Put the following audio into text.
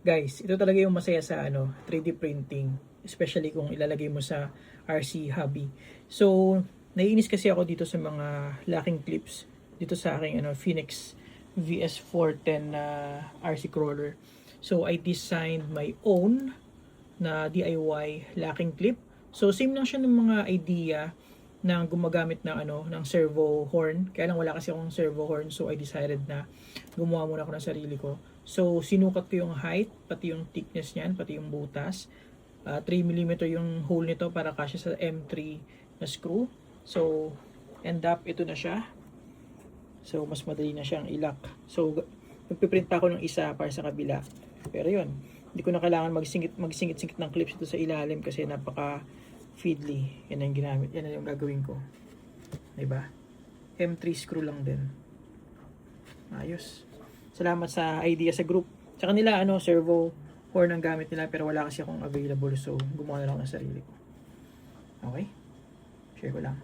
Guys, ito talaga yung masaya sa 3D printing, especially kung ilalagay mo sa RC hobby. So, naiinis kasi ako dito sa mga locking clips dito sa aking Phoenix VS410 na RC crawler. So, I designed my own na DIY locking clip. So, same lang siya ng mga idea na gumagamit ng ng servo horn. Kaya lang wala kasi akong servo horn, so I decided na gumawa muna ako ng sarili ko. So, sinukat ko yung height, pati yung thickness niyan, pati yung butas. 3 mm yung hole nito para kasya sa M3 na screw. So, end up, ito na siya. So, mas madali na siyang ilak. So, magpiprint pa ako ng isa para sa kabila. Pero yun, hindi ko na kailangan magsingit-singit ng clips ito sa ilalim kasi napaka fiddly. Yan ang ginamit. Yan ang yung gagawin ko. Diba? M3 screw lang din. Ayos. Salamat sa idea sa group. Sa kanila, servo horn ang gamit nila pero wala kasi akong available. So, gumawa na lang ng sarili ko. Okay? Share ko lang.